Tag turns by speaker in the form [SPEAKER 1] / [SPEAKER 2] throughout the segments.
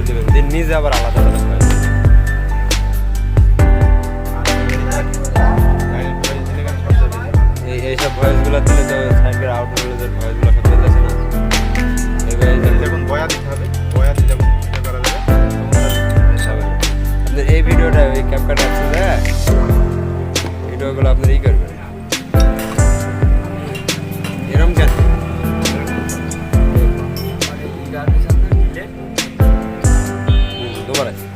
[SPEAKER 1] দেবেন, দিন নিজে আবার আলাদা আলাদা ভয়েস। এইসব ভয়েসগুলো দিলে তো সাইডের আউটগুলোদের ভয়েসগুলো সব পেতেছে না।
[SPEAKER 2] যখন বয়া দিতে হবে, বয়া দিয়ে যখন ভিডিও করা যাবে
[SPEAKER 1] আপনার এই ভিডিওটা ওই ক্যাপকাট আছে যে ভিডিওগুলো আপনার ই করবেন এরম কেন দুবার আছে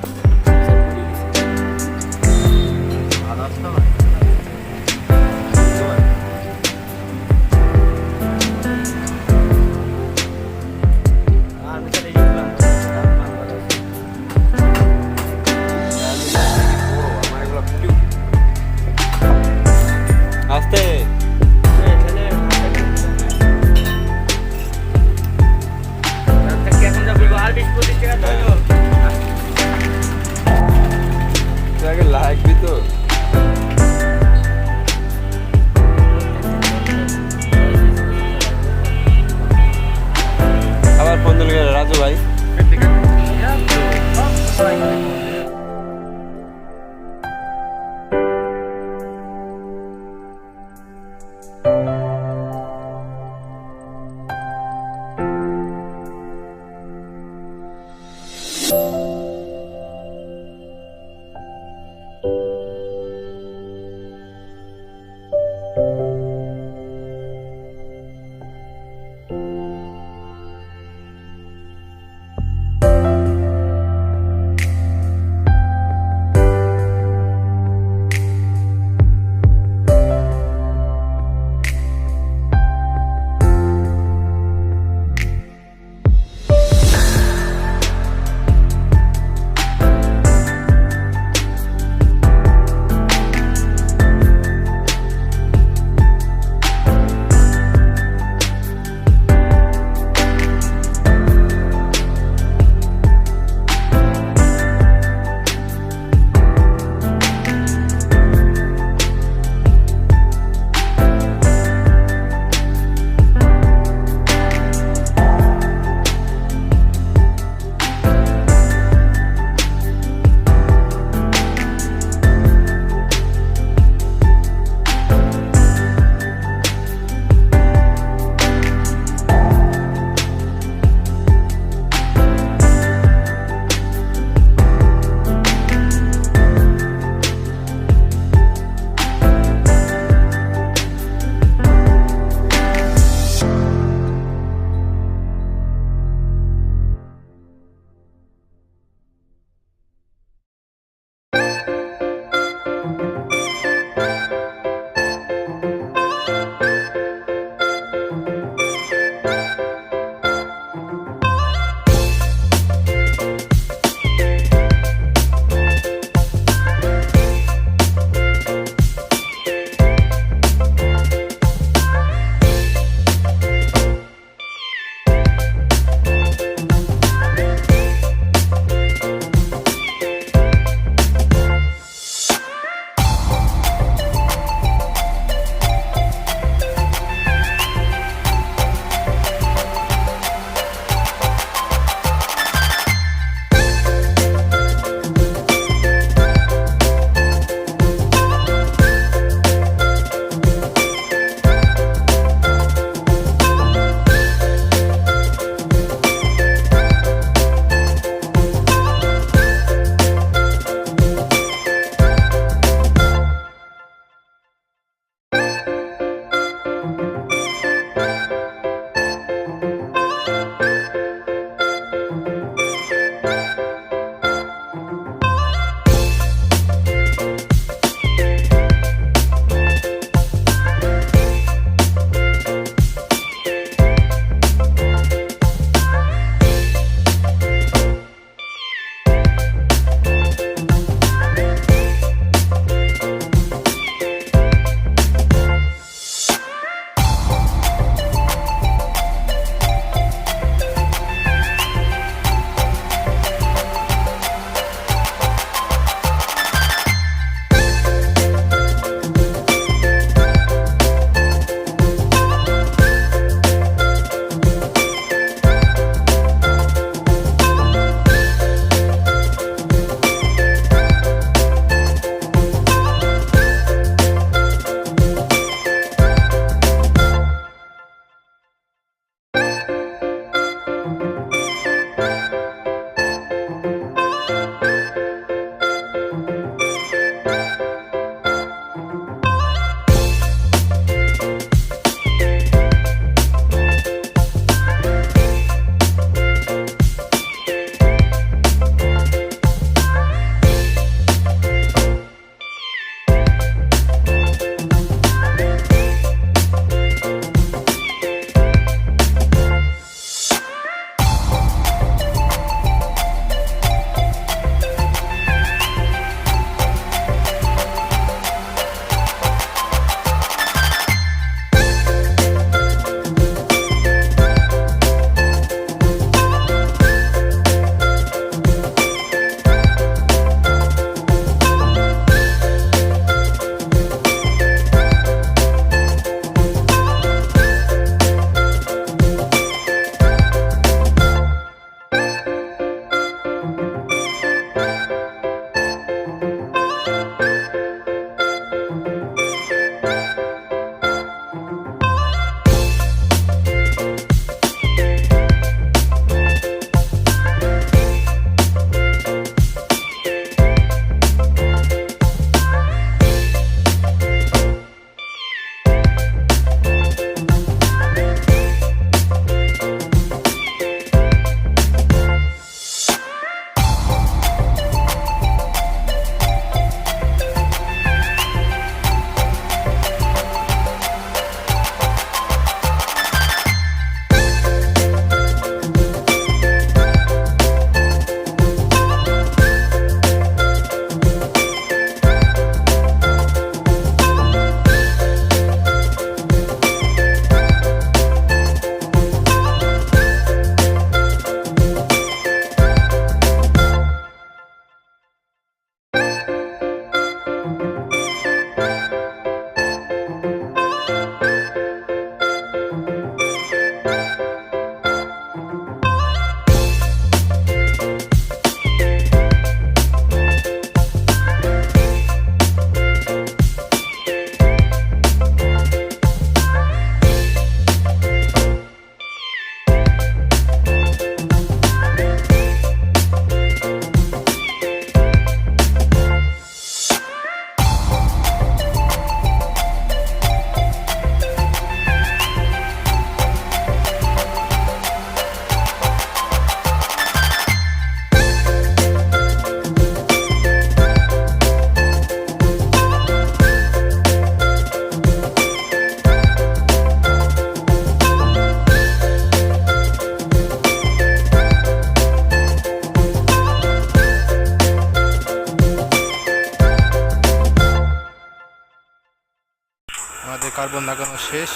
[SPEAKER 2] লাগানো শেষ।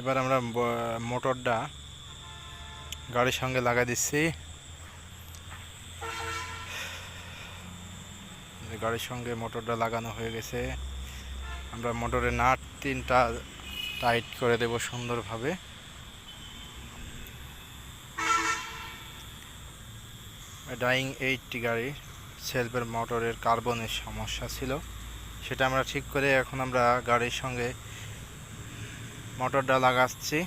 [SPEAKER 2] এবার আমরা মোটরটা গাড়ির সঙ্গে লাগাই দিচ্ছি। গাড়ির সঙ্গে মোটরটা লাগানো হয়ে গেছে। আমরা মোটরের নাট 3টা টাইট করে দেব সুন্দরভাবে। ডাইং 80 গাড়ি সেলফের মোটরের কার্বনের সমস্যা ছিল, সেটা আমরা ঠিক করে এখন আমরা গাড়ির সঙ্গে মোটরটা লাগাচ্ছি।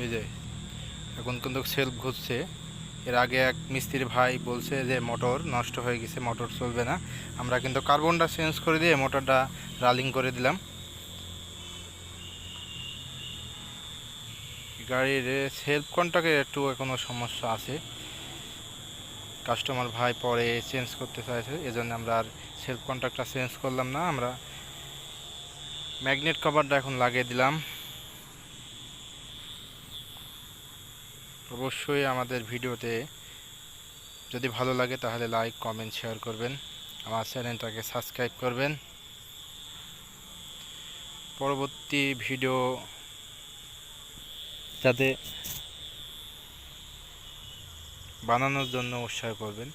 [SPEAKER 2] এই যে এখন কিন্তু সেলফ ঘুরছে। এর আগে এক মিস্ত্রি ভাই বলছে যে মোটর নষ্ট হয়ে গেছে, মোটর চলবে না। আমরা কিন্তু কার্বনটা চেঞ্জ করে দিয়ে মোটরটা রানিং করে দিলাম। গাড়ির সেলফ কন্ট্যাক্টের একটু এখনো সমস্যা আছে, কাস্টমার ভাই পরে চেঞ্জ করতে চাইছে, এজন্য আমরা আর সেলফ কন্ট্যাক্টটা চেঞ্জ করলাম না। আমরা ম্যাগনেট কভারটা এখন লাগিয়ে দিলাম। অবশ্যই আমাদের ভিডিওতে যদি ভালো লাগে তাহলে লাইক, কমেন্ট, শেয়ার করবেন। আমার চ্যানেলটাকে সাবস্ক্রাইব করবেন। পরবর্তী ভিডিও যাতে বানানোর জন্য উৎসাহ করবেন।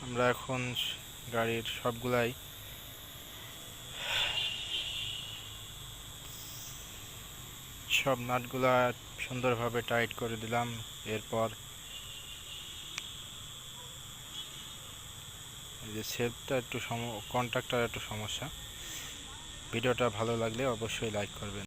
[SPEAKER 2] আমরা এখন গাড়ির সবগুলাই সব নাটগুলা সুন্দরভাবে টাইট করে দিলাম। এরপর এই যে সেলফটা একটু কন্ট্যাক্টটা একটু সমস্যা। ভিডিওটা ভালো লাগলে অবশ্যই লাইক করবেন।